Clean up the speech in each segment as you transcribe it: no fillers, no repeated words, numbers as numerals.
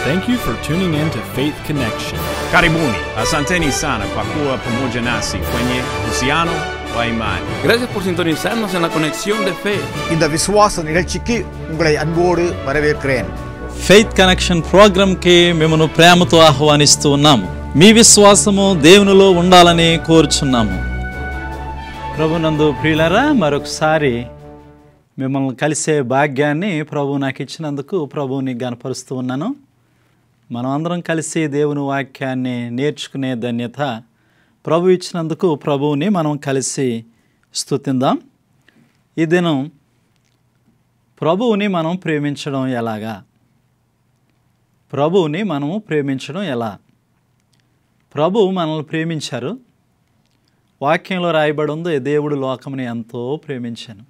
Thank you for tuning in to Faith Connection. Karibuni, asanteni sana kwa kuwa pamoja nasi kwenye uhusiano wa imani. Gracias por sintonizarnos en la conexión de fe. இந்த விசுவாச நிகழ்ச்சிக்கு உங்களை அன்போடு வரவேற்கிறேன். Faith connection ప్రోగ్రామ్కి మిమ్మల్ని ప్రేమతో ఆహ్వానిస్తూ ఉన్నాము. మీ విశ్వాసము దేవునిలో ఉండాలని కోరుచున్నాము. ప్రభునందు ప్రియులారా, మరొకసారి మిమ్మల్ని కలిసే భాగ్యాన్ని ప్రభు నాకు ఇచ్చినందుకు ప్రభువుని గణపరుస్తూ ఉన్నాను. మనం అందరం కలిసి దేవుని వాక్యాన్ని నేర్చుకునే ధన్యత ప్రభు ఇచ్చినందుకు ప్రభువుని మనం కలిసి స్తుతిందాం. ఈ దినం ప్రభువుని మనం ప్రేమించడం ఎలాగా? ప్రభువుని మనము ప్రేమించడం ఎలా? ప్రభువు మనల్ని ప్రేమించారు. వాక్యంలో రాయబడి ఉంది, దేవుడు లోకముని ఎంతో ప్రేమించాను.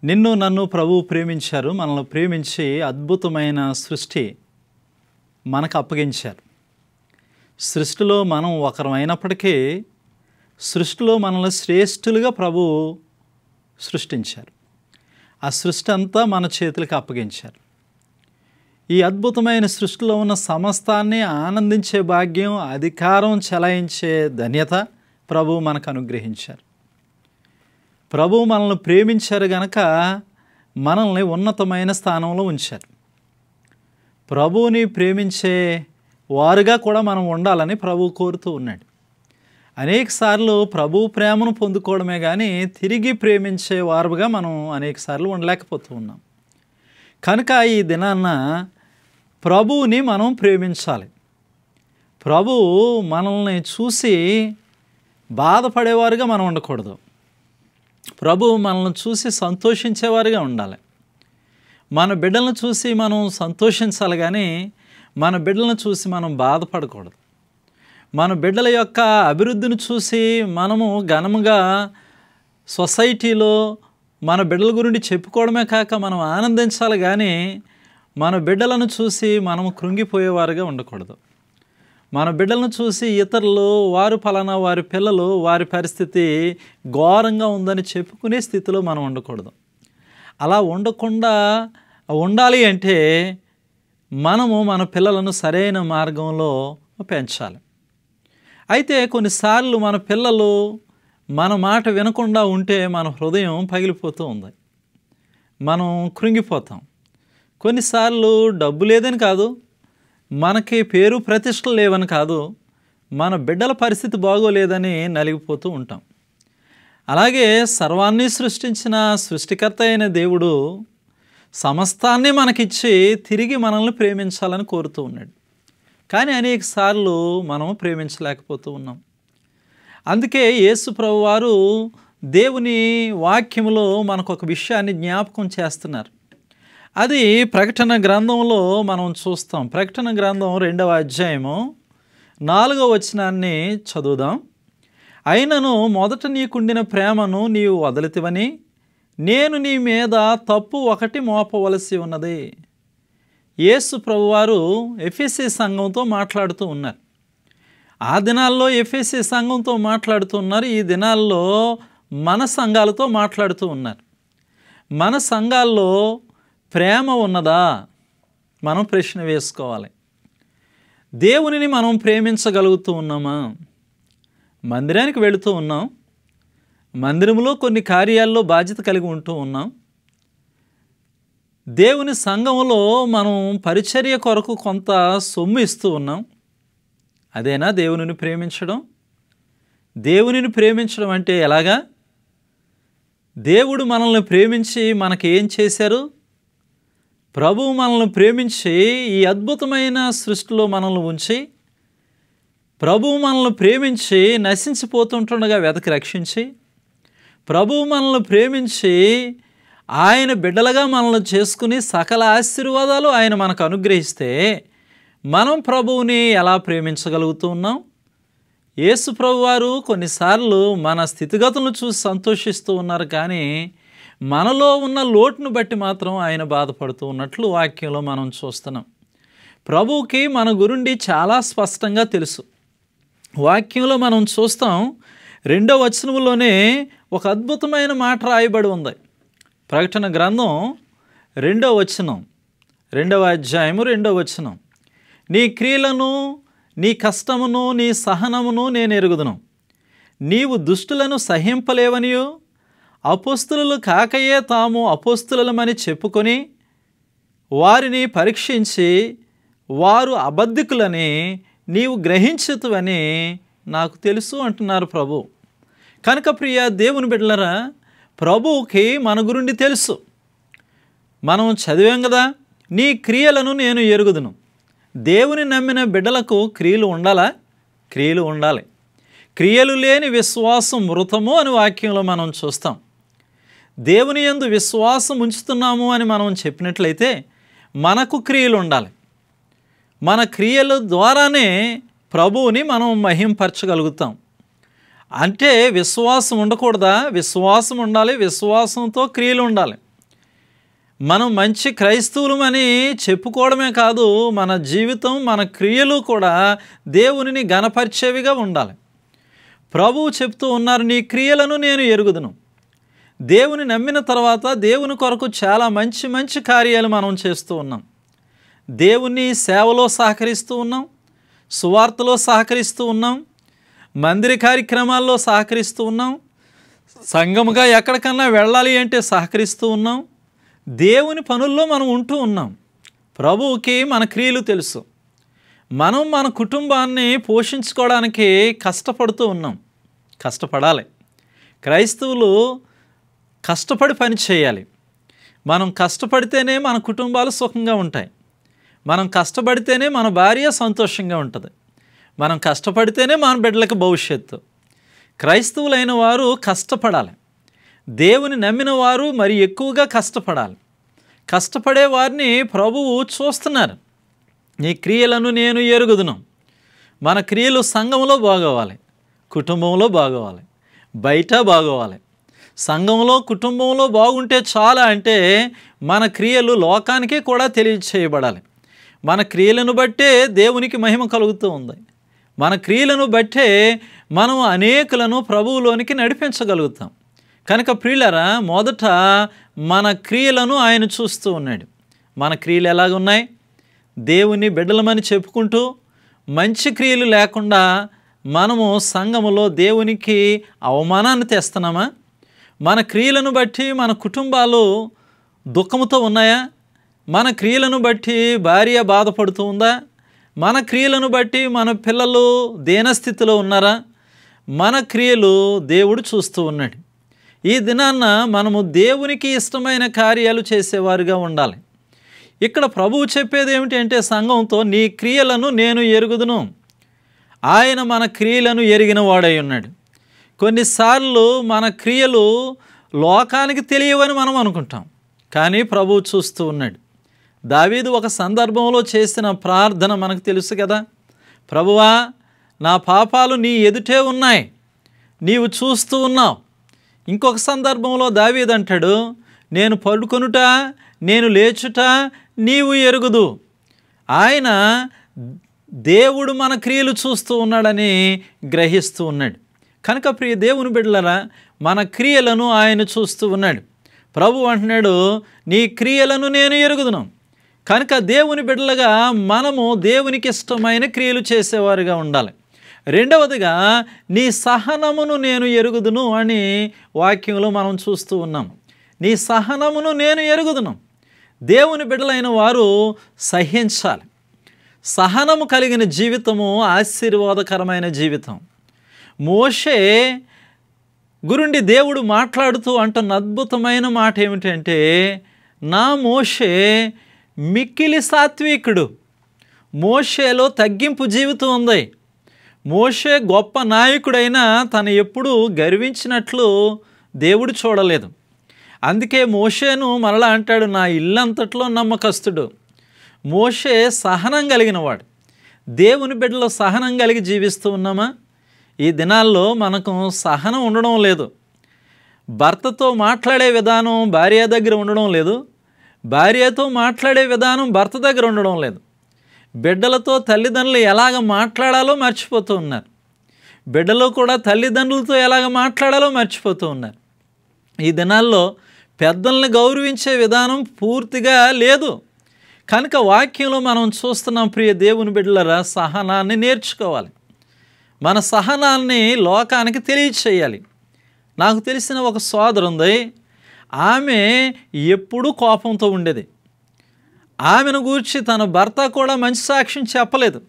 నిన్ను నన్ను ప్రభువు ప్రేమించారు. మనల్ని ప్రేమించి అద్భుతమైన సృష్టి మనకు అప్పగించారు. సృష్టిలో మనం ఒకరం అయినప్పటికీ సృష్టిలో మనల్ని శ్రేష్ఠులుగా ప్రభువు సృష్టించారు. ఆ సృష్టి అంతా మన చేతులకు అప్పగించారు. ఈ అద్భుతమైన సృష్టిలో ఉన్న సమస్తాన్ని ఆనందించే భాగ్యం, అధికారం చెలాయించే ధన్యత ప్రభువు మనకు అనుగ్రహించారు. ప్రభువు మనల్ని ప్రేమించారు గనక మనల్ని ఉన్నతమైన స్థానంలో ఉంచారు. ప్రభువుని ప్రేమించే వారుగా కూడా మనం ఉండాలని ప్రభువు కోరుతూ ఉన్నాడు. అనేకసార్లు ప్రభువు ప్రేమను పొందుకోవడమే కానీ తిరిగి ప్రేమించే వారుగా మనం అనేకసార్లు ఉండలేకపోతూ ఉన్నాం. కనుక ఈ దినాన్న ప్రభువుని మనం ప్రేమించాలి. ప్రభువు మనల్ని చూసి బాధపడేవారుగా మనం ఉండకూడదు. ప్రభువు మనల్ని చూసి సంతోషించేవారుగా ఉండాలి. మన బిడ్డలను చూసి మనం సంతోషించాలి కానీ మన బిడ్డలను చూసి మనం బాధపడకూడదు. మన బిడ్డల యొక్క అభివృద్ధిని చూసి మనము ఘనముగా సొసైటీలో మన బిడ్డల గురించి చెప్పుకోవడమే కాక మనం ఆనందించాలి కానీ మన బిడ్డలను చూసి మనము కృంగిపోయేవారుగా ఉండకూడదు. మన బిడ్డలను చూసి ఇతరులు వారు ఫలానా వారి పిల్లలు వారి పరిస్థితి ఘోరంగా ఉందని చెప్పుకునే స్థితిలో మనం ఉండకూడదు. అలా ఉండకుండా ఉండాలి అంటే మనము మన పిల్లలను సరైన మార్గంలో పెంచాలి. అయితే కొన్నిసార్లు మన పిల్లలు మన మాట వినకుండా ఉంటే మన హృదయం పగిలిపోతూ ఉంది, మనం కృంగిపోతాం. కొన్నిసార్లు డబ్బు లేదని కాదు, మనకి పేరు ప్రతిష్టలు లేవని కాదు, మన బిడ్డల పరిస్థితి బాగోలేదని నలిగిపోతూ ఉంటాం. అలాగే సర్వాన్ని సృష్టించిన సృష్టికర్త అయిన దేవుడు సమస్తాన్ని మనకిచ్చి తిరిగి మనల్ని ప్రేమించాలని కోరుతూ ఉన్నాడు. కానీ అనేక సార్లు మనం ప్రేమించలేకపోతూ ఉన్నాం. అందుకే యేసు ప్రభువారు దేవుని వాక్యములో మనకు ఒక విషయాన్ని జ్ఞాపకం చేస్తున్నారు. అది ప్రకటన గ్రంథంలో మనం చూస్తాం. ప్రకటన గ్రంథం 2వ అధ్యాయము 4వ వచనాన్ని చదువుదాం. అయినను మొదట నీకుండిన ప్రేమను నీవు వదిలితివని నేను నీ మీద తప్పు ఒకటి మోపవలసి ఉన్నది. యేసు ప్రభువారు ఎఫెసీ సంఘంతో మాట్లాడుతూ ఉన్నారు. ఆ దినాల్లో ఎఫెసీ సంఘంతో మాట్లాడుతూ ఉన్నారు. ఈ దినాల్లో మన సంఘాలతో మాట్లాడుతూ ఉన్నారు. మన సంఘాల్లో ప్రేమ ఉన్నదా? మనం ప్రశ్న వేసుకోవాలి. దేవునిని మనం ప్రేమించగలుగుతూ ఉన్నామా? మందిరానికి వెళుతూ ఉన్నాం, మందిరంలో కొన్ని కార్యాల్లో బాధ్యత కలిగి ఉంటూ ఉన్నాం. దేవుని సంఘంలో మనం పరిచర్య కొరకు కొంత సొమ్ము ఇస్తూ ఉన్నాం. అదేనా దేవునిని ప్రేమించడం? దేవునిని ప్రేమించడం అంటే ఎలాగా? దేవుడు మనల్ని ప్రేమించి మనకి ఏం చేశారు? ప్రభువు మనల్ని ప్రేమించి ఈ అద్భుతమైన సృష్టిలో మనల్ని ఉంచి, ప్రభువు మనల్ని ప్రేమించి నశించిపోతుంటుండగా వెతకి రక్షించి, ప్రభువు మనల్ని ప్రేమించి ఆయన బిడ్డలుగా మనల్ని చేసుకుని సకల ఆశీర్వాదాలు ఆయన మనకు అనుగ్రహిస్తే మనం ప్రభువుని ఎలా ప్రేమించగలుగుతూ ఉన్నాం? యేసు ప్రభువారు కొన్నిసార్లు మన స్థితిగతులను చూసి సంతోషిస్తూ ఉన్నారు, కానీ మనలో ఉన్న లోటును బట్టి మాత్రం ఆయన బాధపడుతూ ఉన్నట్లు వాక్యంలో మనం చూస్తున్నాం. ప్రభువుకి మన గురించి చాలా స్పష్టంగా తెలుసు. వాక్యంలో మనం చూస్తాం, 2వ వచనంలోనే ఒక అద్భుతమైన మాట రాయబడి ఉంది. ప్రకటన గ్రంథం 2వ వచనం 2వ అధ్యాయము 2వ వచనం. నీ క్రియలను, నీ కష్టమును, నీ సహనమును నేను ఎరుగుదును. నీవు దుష్టులను సహింపలేవనియు అపోస్తులు కాకయే తాము అపోస్తులమని చెప్పుకొని వారిని పరీక్షించి వారు అబద్ధికులని నీవు గ్రహించుతువని నాకు తెలుసు అంటున్నారు ప్రభు. కనుక ప్రియ దేవుని బిడ్డలారా, ప్రభువుకి మన గురించి తెలుసు. మనం చదివాం కదా, నీ క్రియలను నేను ఎరుగుదును. దేవుని నమ్మిన బిడ్డలకు క్రియలు ఉండాలా? క్రియలు ఉండాలి. క్రియలు లేని విశ్వాసం మృతము అని వాక్యంలో మనం చూస్తాం. దేవుని యందు విశ్వాసం ఉంచుతున్నాము అని మనం చెప్పినట్లయితే మనకు క్రియలు ఉండాలి. మన క్రియల ద్వారానే ప్రభువుని మనం మహింపరచగలుగుతాం. అంటే విశ్వాసం ఉండకూడదా? విశ్వాసం ఉండాలి. విశ్వాసంతో క్రియలు ఉండాలి. మనం మంచి క్రైస్తవులమని చెప్పుకోవడమే కాదు, మన జీవితం, మన క్రియలు కూడా దేవునిని ఘనపరిచేవిగా ఉండాలి. ప్రభువు చెప్తూ ఉన్నారు, నీ క్రియలను నేను ఎరుగుదును. దేవుని నమ్మిన తర్వాత దేవుని కొరకు చాలా మంచి మంచి కార్యాలు మనం చేస్తూ ఉన్నాం. దేవుని సేవలో సహకరిస్తూ ఉన్నాం, సువార్తలో సహకరిస్తూ ఉన్నాం, మందిర కార్యక్రమాల్లో సహకరిస్తూ ఉన్నాం, సంఘముగా ఎక్కడికన్నా వెళ్ళాలి అంటే సహకరిస్తూ ఉన్నాం. దేవుని పనుల్లో మనం ఉంటూ ఉన్నాం. ప్రభువుకి మన క్రియలు తెలుసు. మనం మన కుటుంబాన్ని పోషించుకోవడానికి కష్టపడుతూ ఉన్నాం. కష్టపడాలి. క్రైస్తవులు కష్టపడి పని చేయాలి. మనం కష్టపడితేనే మన కుటుంబాలు సుఖంగా ఉంటాయి. మనం కష్టపడితేనే మన భార్య సంతోషంగా ఉంటుంది. మనం కష్టపడితేనే మన బిడ్డలకు భవిష్యత్తు. క్రైస్తవులైన వారు కష్టపడాలి. దేవుని నమ్మిన వారు మరి ఎక్కువగా కష్టపడాలి. కష్టపడే వారిని ప్రభువు చూస్తున్నారు. నీ క్రియలను నేను ఎరుగుదును. మన క్రియలు సంఘంలో బాగోవాలి, కుటుంబంలో బాగోవాలి, బయట బాగోవాలి. సంఘంలో, కుటుంబంలో బాగుంటే చాలా అంటే మన క్రియలు లోకానికే కూడా తెలియచేయబడాలి. మన క్రియలను బట్టే దేవునికి మహిమ కలుగుతూ ఉంది. మన క్రియలను బట్టే మనం అనేకులను ప్రభువులోనికి నడిపించగలుగుతాం. కనుక ప్రియులారా, మొదట మన క్రియలను ఆయన చూస్తూ ఉన్నాడు. మన క్రియలు ఎలాగున్నాయి? దేవుని బిడ్డలమని చెప్పుకుంటూ మంచి క్రియలు లేకుండా మనము సంఘములో దేవునికి అవమానాన్ని తెస్తున్నామా? మన క్రియలను బట్టి మన కుటుంబాలు దుఃఖముతో ఉన్నాయా? మన క్రియలను బట్టి భార్య బాధపడుతూ ఉందా? మన క్రియలను బట్టి మన పిల్లలు దీనస్థితిలో ఉన్నారా? మన క్రియలు దేవుడు చూస్తూ ఉన్నాడు. ఈ దినాన్న మనము దేవునికి ఇష్టమైన కార్యాలు చేసేవారుగా ఉండాలి. ఇక్కడ ప్రభువు చెప్పేది ఏమిటి అంటే సంఘంతో, నీ క్రియలను నేను ఎరుగుదును. ఆయన మన క్రియలను ఎరిగిన వాడై ఉన్నాడు. కొన్నిసార్లు మన క్రియలు లోకానికి తెలియవని మనం అనుకుంటాం, కానీ ప్రభువు చూస్తూ ఉన్నాడు. దావీదు ఒక సందర్భంలో చేసిన ప్రార్థన మనకు తెలుసు కదా, ప్రభువా నా పాపాలు నీ ఎదుటే ఉన్నాయి, నీవు చూస్తూ ఉన్నావు. ఇంకొక సందర్భంలో దావీదు అంటాడు, నేను పడుకొనుట, నేను లేచుట నీవు ఎరుగుదు. ఆయన దేవుడు మన క్రియలు చూస్తూ ఉన్నాడని గ్రహిస్తూ ఉన్నాడు. కనుక ప్రియ దేవుని బిడ్డలారా, మన క్రియలను ఆయన చూస్తూ ఉన్నాడు. ప్రభు అంటున్నాడు, నీ క్రియలను నేను ఎరుగుదును. కనుక దేవుని బిడ్డలుగా మనము దేవునికి ఇష్టమైన క్రియలు చేసేవారుగా ఉండాలి. రెండవదిగా, నీ సహనమును నేను ఎరుగుదును అని వాక్యంలో మనం చూస్తూ ఉన్నాం. నీ సహనమును నేను ఎరుగుదును. దేవుని బిడ్డలైన వారు సహించాలి. సహనము కలిగిన జీవితము ఆశీర్వాదకరమైన జీవితం. మోషే గురుండి దేవుడు మాట్లాడుతూ అంటున్న అద్భుతమైన మాట ఏమిటంటే, నా మోషే మిక్కిలి సాత్వికుడు. మోషేలో తగ్గింపు జీవితం ఉంది. మోషే గొప్ప నాయకుడైనా తను ఎప్పుడూ గర్వించినట్లు దేవుడు చూడలేదు. అందుకే మోషేను మరలా అంటాడు, నా ఇల్లంతట్లో నమ్మకస్తుడు. మోషే సహనం కలిగినవాడు. దేవుని బిడ్డలో సహనం కలిగి జీవిస్తూ ఉన్నామా? ఈ దినాల్లో మనకు సహనం ఉండడం లేదు. భర్తతో మాట్లాడే విధానం భార్య దగ్గర ఉండడం లేదు. భార్యతో మాట్లాడే విధానం భర్త దగ్గర ఉండడం లేదు. బిడ్డలతో తల్లిదండ్రులు ఎలాగ మాట్లాడాలో మర్చిపోతూ ఉన్నారు. బిడ్డలు కూడా తల్లిదండ్రులతో ఎలాగ మాట్లాడాలో మర్చిపోతూ ఉన్నారు. ఈ దినాల్లో పెద్దల్ని గౌరవించే విధానం పూర్తిగా లేదు. కనుక వాక్యంలో మనం చూస్తున్నాం ప్రియ దేవుని బిడ్డలారా, సహనాన్ని నేర్చుకోవాలి. మన సహనాన్ని లోకానికి తెలియచేయాలి. నాకు తెలిసిన ఒక సోదరు ఉంది, ఆమె ఎప్పుడూ కోపంతో ఉండేది. ఆమెను గూర్చి తన భర్త కూడా మంచి సాక్ష్యం చెప్పలేదు.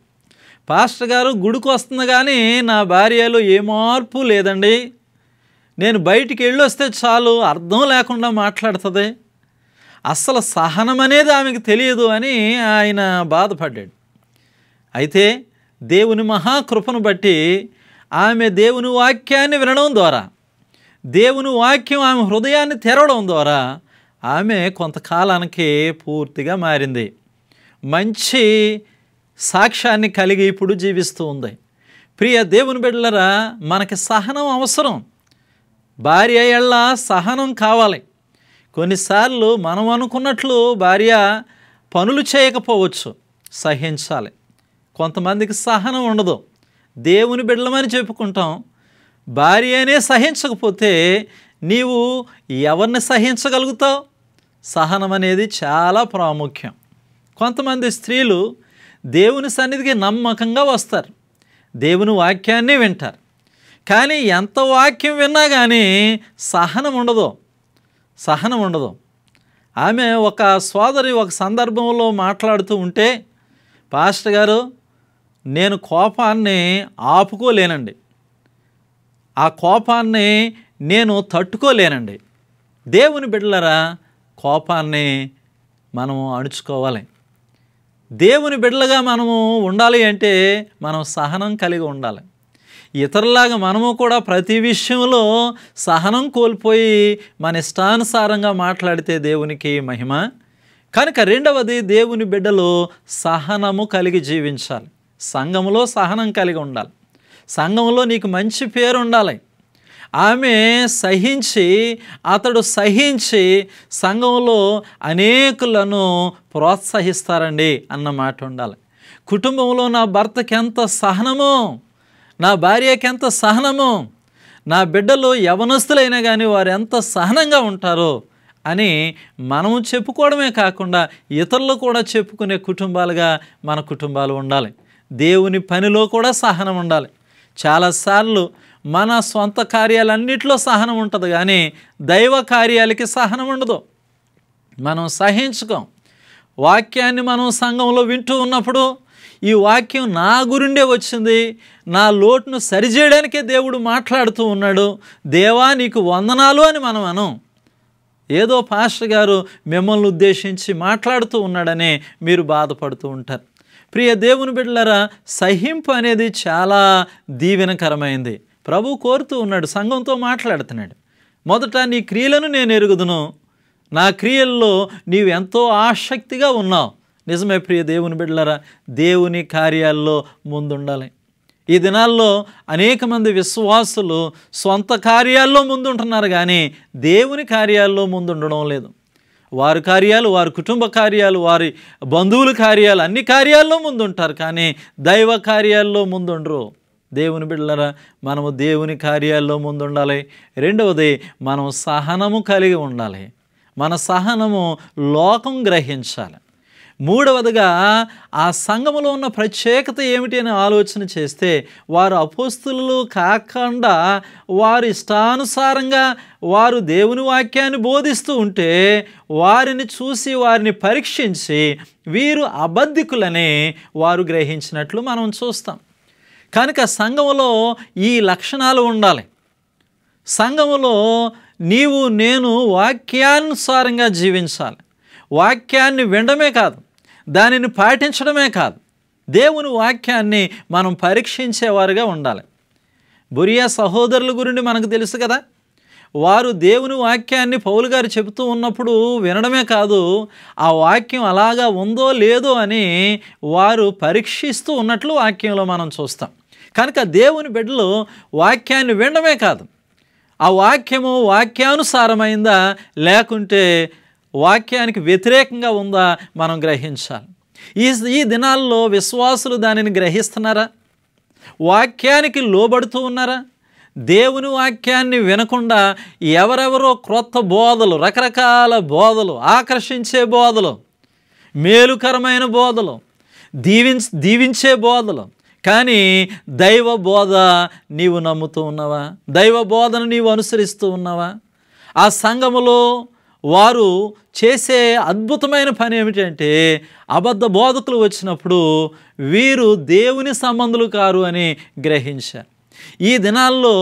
పాస్టర్ గారు గుడికి వస్తుంది కానీ నా భార్యలో ఏ మార్పు లేదండి, నేను బయటికి వెళ్ళి వస్తే చాలు అర్థం లేకుండా మాట్లాడుతుంది, అస్సలు సహనం అనేది ఆమెకు తెలియదు అని ఆయన బాధపడ్డాడు. అయితే దేవుని మహాకృపను బట్టి ఆమె దేవుని వాక్యాన్ని వినడం ద్వారా, దేవుని వాక్యం ఆమె హృదయాన్ని తెరవడం ద్వారా ఆమె కొంతకాలానికి పూర్తిగా మారింది. మంచి సాక్ష్యాన్ని కలిగి ఇప్పుడు జీవిస్తూ ఉంది. ప్రియ దేవుని బిడ్డలారా, మనకి సహనం అవసరం. భార్య ఎళ్ళ సహనం కావాలి. కొన్నిసార్లు మనం అనుకున్నట్లు భార్య పనులు చేయకపోవచ్చు, సహించాలి. కొంతమందికి సహనం ఉండదు, దేవుని బిడ్డలమని చెప్పుకుంటాం. భార్యనే సహించకపోతే నీవు ఎవరిని సహించగలుగుతావు? సహనం అనేది చాలా ప్రాముఖ్యం. కొంతమంది స్త్రీలు దేవుని సన్నిధికి నమ్మకంగా వస్తారు, దేవుని వాక్యాన్ని వింటారు. కానీ ఎంత వాక్యం విన్నా కానీ సహనం ఉండదు. ఆమె ఒక సోదరి ఒక సందర్భంలో మాట్లాడుతూ ఉంటే, పాస్టర్ గారు నేను కోపాన్ని ఆపుకోలేనండి, ఆ కోపాన్ని నేను తట్టుకోలేనండి. దేవుని బిడ్డలారా, కోపాన్ని మనము అణుచుకోవాలి. దేవుని బిడ్డలుగా మనము ఉండాలి అంటే మనం సహనం కలిగి ఉండాలి. ఇతరులాగా మనము కూడా ప్రతి విషయంలో సహనం కోల్పోయి మన ఇష్టానుసారంగా మాట్లాడితే దేవునికి మహిమ. కనుక రెండవది, దేవుని బిడ్డలు సహనము కలిగి జీవించాలి. సంఘములో సహనం కలిగి ఉండాలి. సంఘంలో నీకు మంచి పేరు ఉండాలి. ఆమె సహించి, అతడు సహించి సంఘంలో అనేకులను ప్రోత్సహిస్తారండి అన్న మాట ఉండాలి. కుటుంబంలో నా భర్తకి ఎంత సహనమో, నా భార్యకి ఎంత సహనమో, నా బిడ్డలు యవనస్తులైనా కానీ వారు ఎంత సహనంగా ఉంటారో అని మనము చెప్పుకోవడమే కాకుండా ఇతరులు కూడా చెప్పుకునే కుటుంబాలుగా మన కుటుంబాలు ఉండాలి. దేవుని పనిలో కూడా సహనం ఉండాలి. చాలాసార్లు మన సొంత కార్యాలన్నింటిలో సహనం ఉంటుంది కానీ దైవ కార్యాలకి సహనం ఉండదు. మనం సహించుకోం. వాక్యాన్ని మనం సంఘంలో వింటూ ఉన్నప్పుడు ఈ వాక్యం నా గురిండే వచ్చింది, నా లోటును సరిచేయడానికే దేవుడు మాట్లాడుతూ ఉన్నాడు, దేవా నీకు వందనాలు అని మనం అనం. ఏదో పాస్టర్ గారు మిమ్మల్ని ఉద్దేశించి మాట్లాడుతూ ఉన్నాడనే మీరు బాధపడుతూ ఉంటారు. ప్రియ దేవుని బిడ్డలారా, సహింపు అనేది చాలా దీవెనకరమైంది. ప్రభు కోరుతూ ఉన్నాడు, సంఘంతో మాట్లాడుతున్నాడు. మొదట నీ క్రియలను నేను ఎరుగుదును, నా క్రియల్లో నీవు ఎంతో ఆసక్తిగా ఉన్నావు. నిజమే ప్రియ దేవుని బిడ్డలారా, దేవుని కార్యాల్లో ముందుండాలి. ఈ దినాల్లో అనేక మంది విశ్వాసులు సొంత కార్యాల్లో ముందుంటున్నారు కానీ దేవుని కార్యాల్లో ముందుండడం లేదు. వారి కార్యాలు, వారి కుటుంబ కార్యాలు, వారి బంధువుల కార్యాలు, అన్ని కార్యాల్లో ముందుంటారు కానీ దైవ కార్యాల్లో ముందుండరు. దేవుని బిడ్డలారా, మనము దేవుని కార్యాల్లో ముందుండాలి. రెండవది, మనం సహనము కలిగి ఉండాలి. మన సహనము లోకం గ్రహించాలి. మూడవదిగా, ఆ సంఘములో ఉన్న ప్రత్యేకత ఏమిటి అని ఆలోచన చేస్తే, వారు అపోస్తులు కాకుండా వారి ఇష్టానుసారంగా వారు దేవుని వాక్యాన్ని బోధిస్తూ ఉంటే వారిని చూసి వారిని పరీక్షించి వీరు అబద్ధికులని వారు గ్రహించినట్లు మనం చూస్తాం. కనుక సంఘములో ఈ లక్షణాలు ఉండాలి. సంఘములో నీవు నేను వాక్యానుసారంగా జీవించాలి. వాక్యాన్ని వినడమే కాదు, దానిని పాటించడమే కాదు, దేవుని వాక్యాన్ని మనం పరీక్షించేవారుగా ఉండాలి. బొరియా సహోదరుల గురించి మనకు తెలుసు కదా. వారు దేవుని వాక్యాన్ని పౌలు గారు చెబుతూ ఉన్నప్పుడు వినడమే కాదు, ఆ వాక్యం అలాగా ఉందో లేదో అని వారు పరీక్షిస్తూ ఉన్నట్లు వాక్యంలో మనం చూస్తాం. కనుక దేవుని బిడ్డలు వాక్యాన్ని వినడమే కాదు, ఆ వాక్యము వాక్యానుసారమైందా లేకుంటే వాక్యానికి వ్యతిరేకంగా ఉందా మనం గ్రహించాలి. ఈ దినాల్లో విశ్వాసులు దానిని గ్రహిస్తున్నారా? వాక్యానికి లోబడుతూ ఉన్నారా? దేవుని వాక్యాన్ని వినకుండా ఎవరెవరో క్రొత్త బోధలు, రకరకాల బోధలు, ఆకర్షించే బోధలు, మేలుకరమైన బోధలు, దీవించే బోధలు. కానీ దైవ బోధ నీవు నమ్ముతూ ఉన్నావా? దైవ బోధను నీవు అనుసరిస్తూ ఉన్నావా? ఆ సంఘములో వారు చేసే అద్భుతమైన పని ఏమిటంటే, అబద్ధ బోధకులు వచ్చినప్పుడు వీరు దేవుని సంబంధులు కారు అని గ్రహించారు. ఈ దినాల్లో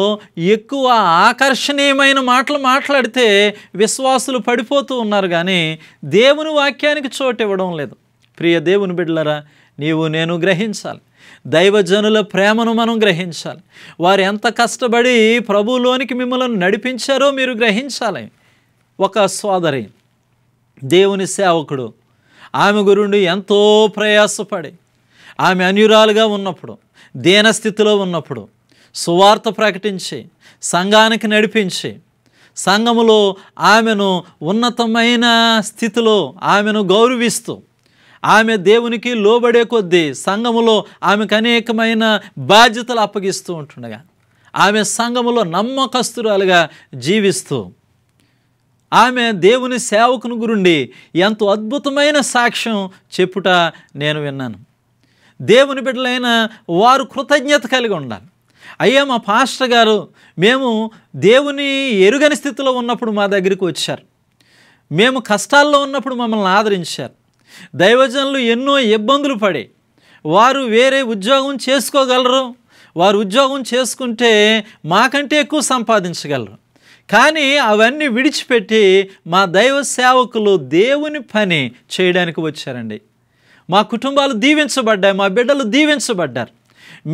ఎక్కువ ఆకర్షణీయమైన మాటలు మాట్లాడితే విశ్వాసులు పడిపోతూ ఉన్నారు, కానీ దేవుని వాక్యానికి చోటు ఇవ్వడం లేదు. ప్రియ దేవుని బిడ్డలారా, నీవు నేను గ్రహించాలి. దైవజనుల ప్రేమను మనం గ్రహించాలి. వారు ఎంత కష్టపడి ప్రభువులోనికి మిమ్మల్ని నడిపించారో మీరు గ్రహించాలి. ఒక సోదరి, దేవుని సేవకుడు, ఆమె గురుండి ఎంతో ప్రయాసపడి ఆమె అన్యురాలుగా ఉన్నప్పుడు, దీనస్థితిలో ఉన్నప్పుడు సువార్త ప్రకటించి సంఘానికి నడిపించి సంఘములో ఆమెను ఉన్నతమైన స్థితిలో ఆమెను గౌరవిస్తూ ఆమె దేవునికి లోబడే కొద్దీ సంఘములో ఆమెకు అనేకమైన బాధ్యతలు అప్పగిస్తూ ఉంటుండగా ఆమె సంఘములో నమ్మకస్తురాలుగా జీవిస్తూ ఆమె దేవుని సేవకుని గురుండి ఎంతో అద్భుతమైన సాక్ష్యం చెప్పుట నేను విన్నాను. దేవుని బిడ్డలైన వారు కృతజ్ఞత కలిగి ఉండాలి. అయ్యా, మా పాస్టర్ గారు మేము దేవుని ఎరుగని స్థితిలో ఉన్నప్పుడు మా దగ్గరికి వచ్చారు, మేము కష్టాల్లో ఉన్నప్పుడు మమ్మల్ని ఆదరించారు. దైవజనులు ఎన్నో ఇబ్బందులు పడి వారు వేరే ఉద్యోగం చేసుకోగలరు, వారు ఉద్యోగం చేసుకుంటే మాకంటే ఎక్కువ సంపాదించగలరు, కానీ అవన్నీ విడిచిపెట్టి మా దైవ సేవకులు దేవుని పని చేయడానికి వచ్చారండి. మా కుటుంబాలు దీవించబడ్డాయి, మా బిడ్డలు దీవించబడ్డారు,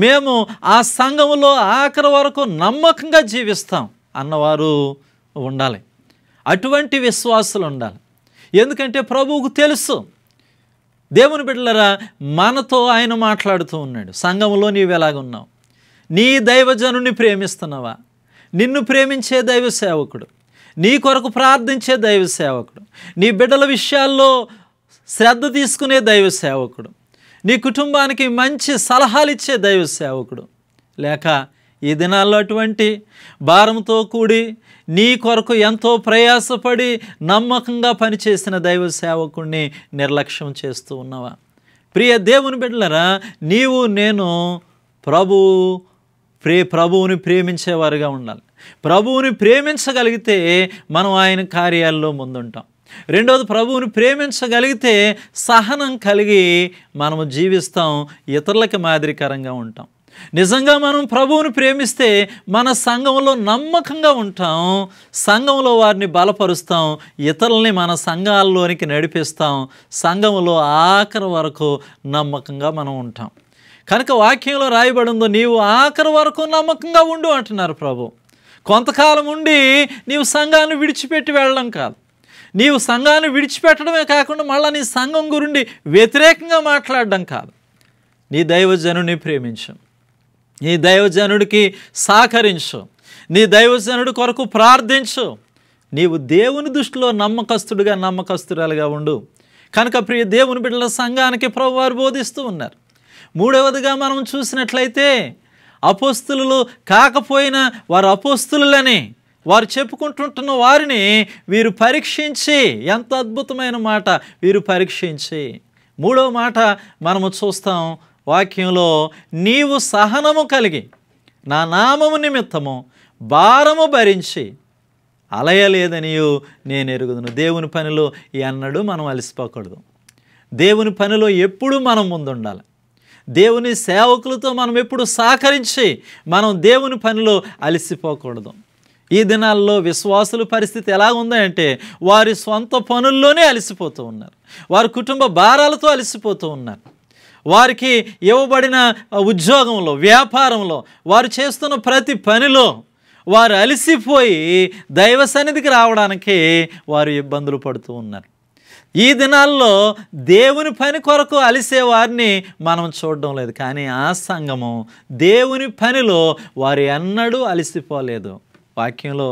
మేము ఆ సంఘములో ఆఖరి వరకు నమ్మకంగా జీవిస్తాం అన్నవారు ఉండాలి. అటువంటి విశ్వాసులు ఉండాలి. ఎందుకంటే ప్రభువుకు తెలుసు, దేవుని బిడ్డలారా, మనతో ఆయన మాట్లాడుతూ ఉన్నాడు. సంఘములో నీవు ఎలాగున్నావు? నీ దైవజనుని ప్రేమిస్తున్నావా? నిన్ను ప్రేమించే దైవ సేవకుడు, నీ కొరకు ప్రార్థించే దైవ సేవకుడు, నీ బిడ్డల విషయాల్లో శ్రద్ధ తీసుకునే దైవ సేవకుడు, నీ కుటుంబానికి మంచి సలహాలు ఇచ్చే దైవ సేవకుడు, లేక ఈ దినాల్లో అటువంటి భారంతో కూడి నీ కొరకు ఎంతో ప్రయాసపడి నమ్మకంగా పనిచేసిన దైవ సేవకుడిని నిర్లక్ష్యం చేస్తూ ఉన్నావా? ప్రియ దేవుని బిడ్డలారా, నీవు నేను ప్రభువుని ప్రేమించేవారుగా ఉండాలి. ప్రభువుని ప్రేమించగలిగితే మనం ఆయన కార్యాల్లో ముందుంటాం. రెండవది, ప్రభువుని ప్రేమించగలిగితే సహనం కలిగి మనము జీవిస్తాం, ఇతరులకి మాదిరికరంగా ఉంటాం. నిజంగా మనం ప్రభువుని ప్రేమిస్తే మన సంఘంలో నమ్మకంగా ఉంటాం, సంఘంలో వారిని బలపరుస్తాం, ఇతరుల్ని మన సంఘాల్లోనికి నడిపిస్తాం, సంఘంలో ఆఖరి వరకు నమ్మకంగా మనం ఉంటాం. కనుక వాక్యంలో రాయబడిందో, నీవు ఆఖరి వరకు నమ్మకంగా ఉండు అంటున్నారు ప్రభు. కొంతకాలం ఉండి నీవు సంఘాన్ని విడిచిపెట్టి వెళ్ళడం కాదు, నీవు సంఘాన్ని విడిచిపెట్టడమే కాకుండా మళ్ళీ నీ సంఘం గురించి వ్యతిరేకంగా మాట్లాడడం కాదు. నీ దైవజనుని ప్రేమించు, నీ దైవజనుడికి సహకరించు, నీ దైవజనుడి కొరకు ప్రార్థించు. నీవు దేవుని దృష్టిలో నమ్మకస్తురాలుగా ఉండు. కనుక ప్రియ దేవుని బిడ్డల సంఘానికి ప్రభువారు బోధిస్తూ ఉన్నారు. మూడవదిగా మనం చూసినట్లయితే, అపోస్తులు కాకపోయినా వారు అపోస్తులని వారు చెప్పుకుంటుంటున్న వారిని వీరు పరీక్షించి, ఎంత అద్భుతమైన మాట, వీరు పరీక్షించి. మూడవ మాట మనము చూస్తాం వాక్యంలో, నీవు సహనము కలిగి నా నామము నిమిత్తము భారము భరించి అలయలేదనియు నేను ఎరుగుదును. దేవుని పనిలో ఎన్నడూ మనం అలసిపోకూడదు. దేవుని పనిలో ఎప్పుడూ మనం ముందుండాలి. దేవుని సేవకులతో మనం ఎప్పుడు సహకరించి మనం దేవుని పనిలో అలసిపోకూడదు. ఈ దినాల్లో విశ్వాసుల పరిస్థితి ఎలా ఉందంటే, వారి సొంత పనుల్లోనే అలసిపోతూ ఉన్నారు, వారి కుటుంబ భారాలతో అలసిపోతూ ఉన్నారు, వారికి ఇవ్వబడిన ఉద్యోగంలో, వ్యాపారంలో, వారు చేస్తున్న ప్రతి పనిలో వారు అలసిపోయి దైవ సన్నిధికి రావడానికి వారు ఇబ్బందులు పడుతూ ఉన్నారు. ఈ దినాల్లో దేవుని పని కొరకు అలిసే వారిని మనం చూడడం లేదు, కానీ ఆ సంఘము దేవుని పనిలో వారు ఎన్నడూ అలసిపోలేదు. వాక్యంలో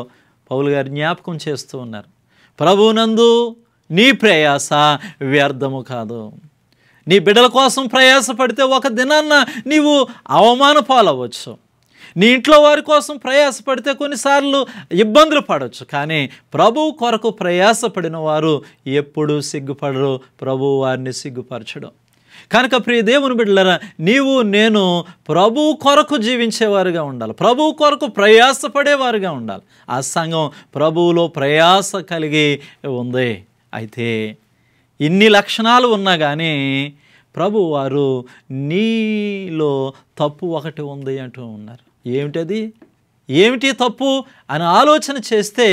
పౌలు గారు జ్ఞాపకం చేస్తూ ఉన్నారు, ప్రభువునందు నీ ప్రయాస వ్యర్థము కాదు. నీ బిడ్డల కోసం ప్రయాసపడితే ఒక దినాన్న నీవు అవమాన పాలవచ్చు, నీ ఇంట్లో వారి కోసం ప్రయాసపడితే కొన్నిసార్లు ఇబ్బందులు పడవచ్చు, కానీ ప్రభువు కొరకు ప్రయాసపడిన వారు ఎప్పుడూ సిగ్గుపడరు, ప్రభువు వారిని సిగ్గుపరచడం. కనుక ప్రియ దేవుని బిడ్డలారా, నీవు నేను ప్రభువు కొరకు జీవించేవారుగా ఉండాలి, ప్రభువు కొరకు ప్రయాసపడేవారుగా ఉండాలి. ఆ సంఘం ప్రభువులో ప్రయాస కలిగి ఉంది. అయితే ఇన్ని లక్షణాలు ఉన్నా కానీ ప్రభు వారు నీలో తప్పు ఒకటి ఉంది అంటూ ఉన్నారు. ఏమిటది? ఏమిటి తప్పు అని ఆలోచన చేస్తే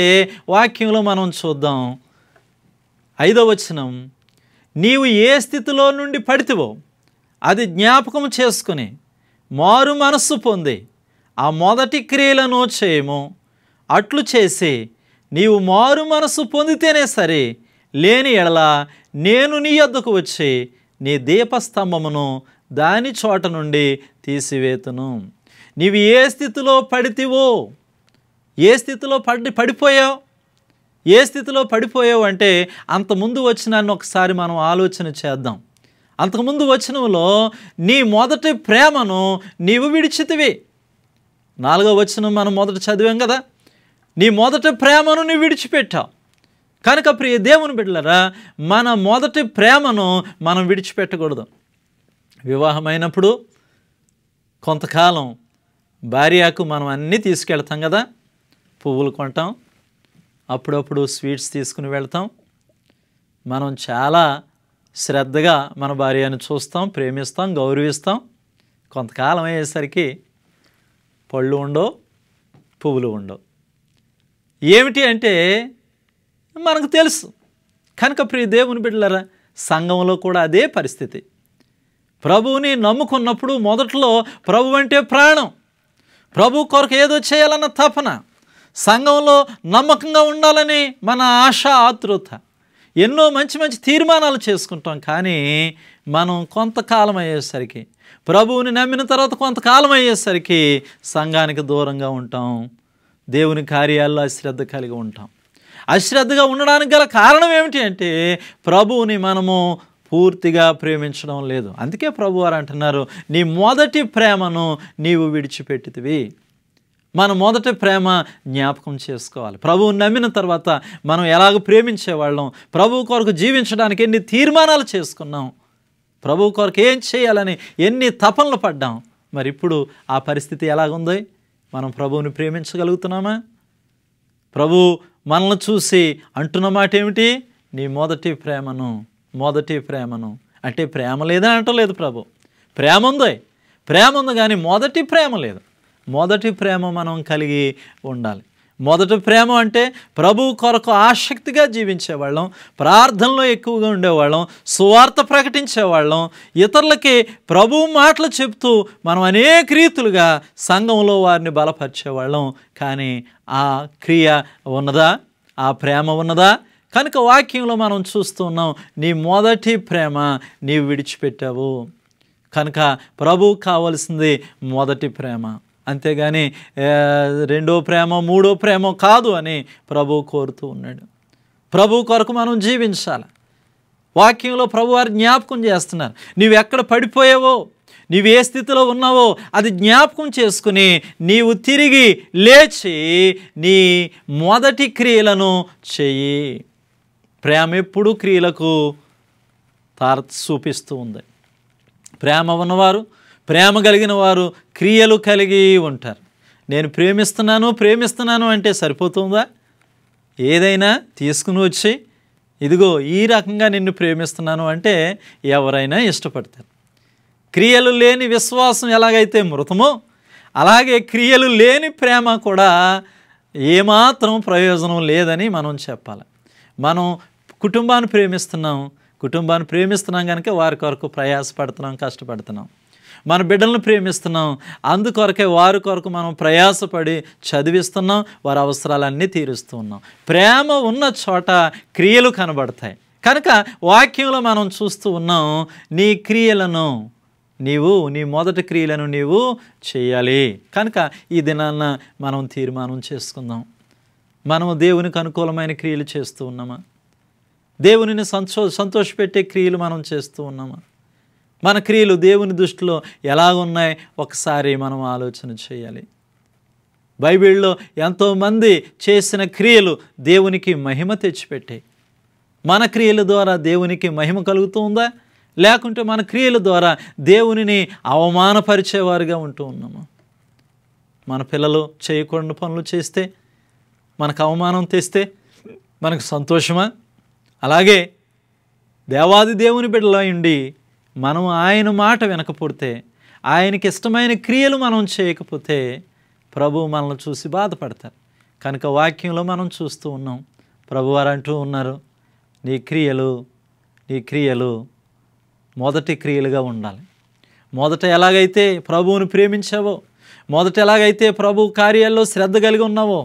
వాక్యంలో మనం చూద్దాం. 5వ వచనం, నీవు ఏ స్థితిలో నుండి పడితివో అది జ్ఞాపకం చేసుకుని మారు మనస్సు పొంది ఆ మొదటి క్రియలను చేయము. అట్లు చేసి నీవు మారు మనస్సు పొందితేనే సరే, లేని ఎడల నేను నీ యొద్దకు వచ్చి నీ దీపస్తంభమును దాని చోట నుండి తీసివేతును. నీవు ఏ స్థితిలో పడితివో, ఏ స్థితిలో పడిపోయావు, ఏ స్థితిలో పడిపోయావు అంటే అంతకుముందు వచ్చినాన్ని ఒకసారి మనం ఆలోచన చేద్దాం. అంతకుముందు వచనంలో నీ మొదటి ప్రేమను నీవు విడిచితివి. 4వ వచనం మనం మొదట చదివాం కదా, నీ మొదటి ప్రేమను నీవు విడిచిపెట్టావు. కనుక ప్రియ దేవుని బిడ్డలారా, మన మొదటి ప్రేమను మనం విడిచిపెట్టకూడదు. వివాహమైనప్పుడు కొంతకాలం భార్యకు మనం అన్నీ తీసుకెళ్తాం కదా, పువ్వులు కొంటాం, అప్పుడప్పుడు స్వీట్స్ తీసుకుని వెళ్తాం, మనం చాలా శ్రద్ధగా మన భార్యను చూస్తాం, ప్రేమిస్తాం, గౌరవిస్తాం. కొంతకాలం అయ్యేసరికి పళ్ళు ఉండవు, పువ్వులు ఉండవు. ఏమిటి అంటే మనకు తెలుసు. కనుక ప్రియ దేవుని బిడ్డలారా, సంఘంలో కూడా అదే పరిస్థితి. ప్రభువుని నమ్ముకున్నప్పుడు మొదట్లో ప్రభు అంటే ప్రాణం, ప్రభు కొరకు ఏదో చేయాలన్న తపన, సంఘంలో నమ్మకంగా ఉండాలని మన ఆశ, ఆతృత, ఎన్నో మంచి మంచి తీర్మానాలు చేసుకుంటాం. కానీ మనం కొంతకాలం అయ్యేసరికి, ప్రభువుని నమ్మిన తర్వాత కొంతకాలం అయ్యేసరికి సంఘానికి దూరంగా ఉంటాం, దేవుని కార్యాల్లో అశ్రద్ధ కలిగి ఉంటాం. అశ్రద్ధగా ఉండడానికి గల కారణం ఏమిటి అంటే ప్రభువుని మనము పూర్తిగా ప్రేమించడం లేదు. అందుకే ప్రభువారు అంటున్నారు, నీ మొదటి ప్రేమను నీవు విడిచిపెట్టితివి. మన మొదటి ప్రేమ జ్ఞాపకం చేసుకోవాలి. ప్రభువుని నమ్మిన తర్వాత మనం ఎలాగ ప్రేమించేవాళ్ళం, ప్రభువు కొరకు జీవించడానికి ఎన్ని తీర్మానాలు చేసుకున్నాం, ప్రభువు కొరకు ఏం చేయాలని ఎన్ని తపనలు పడ్డాం. మరి ఇప్పుడు ఆ పరిస్థితి ఎలాగుంది? మనం ప్రభువుని ప్రేమించగలుగుతున్నామా? ప్రభు మనల్ని చూసి అంటున్న మాట ఏమిటి? నీ మొదటి ప్రేమను అంటే ప్రేమ లేదని అంటలేదు ప్రభు. ప్రేమ ఉంది కానీ మొదటి ప్రేమ లేదు. మొదటి ప్రేమ మనం కలిగి ఉండాలి. మొదటి ప్రేమ అంటే ప్రభువు కొరకు ఆసక్తిగా జీవించేవాళ్ళం, ప్రార్థనలో ఎక్కువగా ఉండేవాళ్ళం, సువార్త ప్రకటించేవాళ్ళం, ఇతరులకి ప్రభువు మాటలు చెప్తూ మనం అనేక రీతులుగా సంఘంలో వారిని బలపరిచేవాళ్ళం. కానీ ఆ క్రియ ఉన్నదా? ఆ ప్రేమ ఉన్నదా? కనుక వాక్యంలో మనం చూస్తూ ఉన్నాం, నీ మొదటి ప్రేమ నీవు విడిచిపెట్టావు. కనుక ప్రభువు కావలసింది మొదటి ప్రేమ, అంతేగాని రెండో ప్రేమ, మూడో ప్రేమ కాదు అని ప్రభువు కోరుతూ ఉన్నాడు. ప్రభు కొరకు మనం జీవించాలి. వాక్యంలో ప్రభు వారు జ్ఞాపకం చేస్తున్నారు, నీవు ఎక్కడ పడిపోయావో, నీవు ఏ స్థితిలో ఉన్నావో అది జ్ఞాపకం చేసుకుని నీవు తిరిగి లేచి నీ మొదటి క్రియలను చెయ్యి. ప్రేమ ఎప్పుడూ క్రియలకు చూపిస్తూ ఉంది. ప్రేమ ఉన్నవారు, ప్రేమ కలిగిన వారు క్రియలు కలిగి ఉంటారు. నేను ప్రేమిస్తున్నాను అంటే సరిపోతుందా? ఏదైనా తీసుకుని వచ్చి ఇదిగో ఈ రకంగా నిన్ను ప్రేమిస్తున్నాను అంటే ఎవరైనా ఇష్టపడతారు. క్రియలు లేని విశ్వాసం ఎలాగైతే మృతమో అలాగే క్రియలు లేని ప్రేమ కూడా ఏమాత్రం ప్రయోజనం లేదని మనం చెప్పాలి. మనం కుటుంబాన్ని ప్రేమిస్తున్నాం కనుక వారి కొరకు ప్రయాసపడుతున్నాం, కష్టపడుతున్నాం. మన బిడ్డలను ప్రేమిస్తున్నాం, అందుకొరకే వారి కొరకు మనం ప్రయాసపడి చదివిస్తున్నాం, వారి అవసరాలన్నీ తీరుస్తూ ఉన్నాం. ప్రేమ ఉన్న చోట క్రియలు కనబడతాయి. కనుక వాక్యంలో మనం చూస్తూ ఉన్నాం, నీ మొదటి క్రియలను నీవు చేయాలి. కనుక ఈ దినాన్న మనం తీర్మానం చేసుకుందాం, మనము దేవునికి అనుకూలమైన క్రియలు చేస్తూ ఉన్నామా? దేవునిని సంతోషపెట్టే క్రియలు మనం చేస్తూ ఉన్నామా? మన క్రియలు దేవుని దృష్టిలో ఎలాగున్నాయి ఒకసారి మనం ఆలోచన చేయాలి. బైబిల్లో ఎంతోమంది చేసిన క్రియలు దేవునికి మహిమ తెచ్చిపెట్టాయి. మన క్రియల ద్వారా దేవునికి మహిమ కలుగుతూ ఉందా, లేకుంటే మన క్రియల ద్వారా దేవునిని అవమానపరిచేవారుగా ఉంటూ ఉన్నాము? మన పిల్లలు చేయకూడని పనులు చేస్తే, మనకు అవమానం తెస్తే మనకు సంతోషమా? అలాగే దేవాది దేవుని బిడ్డలై ఉండి మనం ఆయన మాట వినకపోతే, ఆయనకి ఇష్టమైన క్రియలు మనం చేయకపోతే ప్రభువు మనల్ని చూసి బాధపడతారు. కనుక వాక్యంలో మనం చూస్తూ ఉన్నాం, ప్రభువారు అంటూ ఉన్నారు, నీ క్రియలు మొదటి క్రియలుగా ఉండాలి. మొదట ఎలాగైతే ప్రభువుని ప్రేమించావో, మొదట ఎలాగైతే ప్రభు కార్యాల్లో శ్రద్ధ కలిగి ఉన్నావో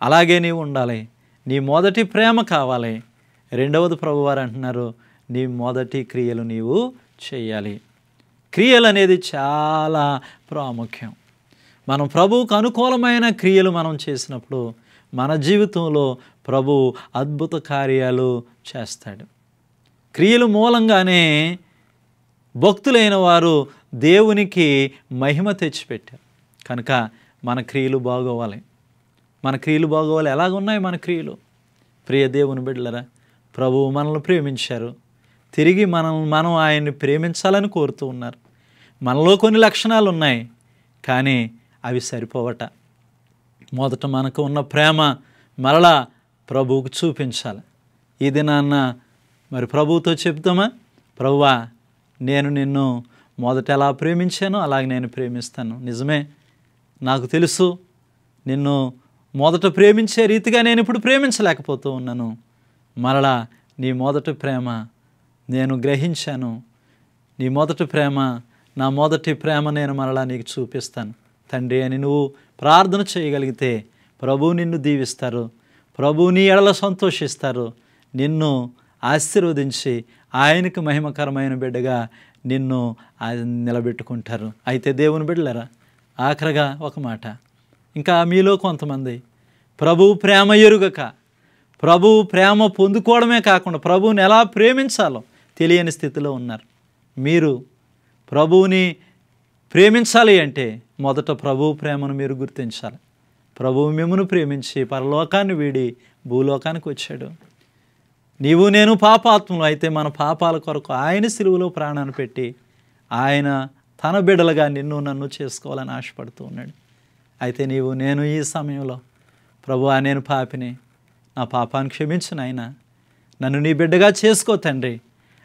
అలాగే నీవు ఉండాలి. నీ మొదటి ప్రేమ కావాలి. రెండవది ప్రభువారు అంటున్నారు, నీ మొదటి క్రియలు నీవు చేయాలి. క్రియలు అనేది చాలా ప్రాముఖ్యం. మనం ప్రభువుకు అనుకూలమైన క్రియలు మనం చేసినప్పుడు మన జీవితంలో ప్రభు అద్భుత కార్యాలు చేస్తాడు. క్రియలు మూలంగానే భక్తులైన వారు దేవునికి మహిమ తెచ్చిపెట్టారు. కనుక మన క్రియలు బాగోవాలి. ఎలాగున్నాయి మన క్రియలు? ప్రియ దేవుని బిడ్డలరా, ప్రభువు మనల్ని ప్రేమించారు, తిరిగి మనం ఆయన్ని ప్రేమించాలని కోరుతూ ఉన్నారు. మనలో కొన్ని లక్షణాలు ఉన్నాయి, కానీ అవి సరిపోవట. మొదట మనకు ఉన్న ప్రేమ మరలా ప్రభువుకు చూపించాలి. ఈ దినాన్న మరి ప్రభువుతో చెప్తామా, ప్రభువా నేను నిన్ను మొదట ఎలా ప్రేమించానో అలాగే నేను ప్రేమిస్తాను. నిజమే, నాకు తెలుసు నిన్ను మొదట ప్రేమించే రీతిగా నేను ఇప్పుడు ప్రేమించలేకపోతూ ఉన్నాను. మరలా నీ మొదటి ప్రేమ నేను గ్రహించాను. నీ మొదటి ప్రేమ, నా మొదటి ప్రేమ నేను మరలా నీకు చూపిస్తాను తండ్రి అని నువ్వు ప్రార్థన చేయగలిగితే ప్రభువు నిన్ను దీవిస్తారు, ప్రభువు నీ ఎడల సంతోషిస్తారు, నిన్ను ఆశీర్వదించి ఆయనకు మహిమకరమైన బిడ్డగా నిన్ను నిలబెట్టుకుంటారు. అయితే దేవుని బిడ్డలరా, ఆఖరిగా ఒక మాట, ఇంకా మీలో కొంతమంది ప్రభువు ప్రేమ ఎరుగక, ప్రభువు ప్రేమ పొందుకోవడమే కాకుండా ప్రభువుని ఎలా ప్రేమించాలో తెలియని స్థితిలో ఉన్నారు. మీరు ప్రభువుని ప్రేమించాలి అంటే మొదట ప్రభువు ప్రేమను మీరు గుర్తించాలి. ప్రభువు మిమ్మును ప్రేమించి పరలోకాన్ని వీడి భూలోకానికి వచ్చాడు. నీవు నేను పాపాత్ములు అయితే మన పాపాల కొరకు ఆయన సిలువలో ప్రాణాన్ని పెట్టి ఆయన తన బిడ్డలుగా నిన్ను నన్ను చేసుకోవాలని ఆశపడుతూ ఉన్నాడు. అయితే నేను ఈ సమయంలో ప్రభువా నేను పాపిని, నా పాపాన్ని క్షమించు నాయనా, నన్ను నీ బిడ్డగా చేసుకో తండ్రి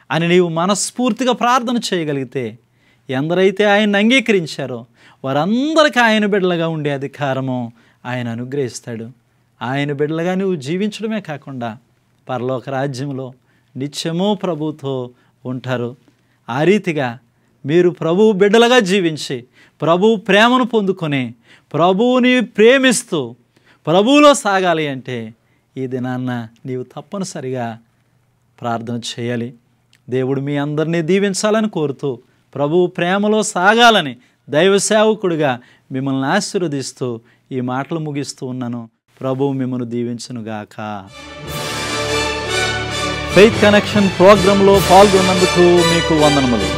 అని నీవు మనస్ఫూర్తిగా ప్రార్థన చేయగలిగితే ఎందరైతే ఆయన్ని అంగీకరించారో వారందరికీ ఆయన బిడ్డలుగా ఉండే అధికారము ఆయన అనుగ్రహిస్తాడు. ఆయన బిడ్డలుగా నువ్వు జీవించడమే కాకుండా పరలోక రాజ్యంలో నిత్యము ప్రభువుతో ఉంటారు. ఆ రీతిగా మీరు ప్రభువు బిడ్డలుగా జీవించి ప్రభువు ప్రేమను పొందుకొని ప్రభువుని ప్రేమిస్తూ ప్రభువులో సాగాలి అంటే ఈ దినాన్న నీవు తప్పనిసరిగా ప్రార్థన చేయాలి. దేవుడు మీ అందరినీ దీవించాలని కోరుతూ ప్రభువు ప్రేమలో సాగాలని దైవ సేవకుడిగా మిమ్మల్ని ఆశీర్వదిస్తూ ఈ మాటలు ముగిస్తూ ఉన్నాను. ప్రభువు మిమ్మల్ని దీవించునుగాక. ఫెయిత్ కనెక్షన్ ప్రోగ్రాంలో పాల్గొన్నందుకు మీకు వందనములు.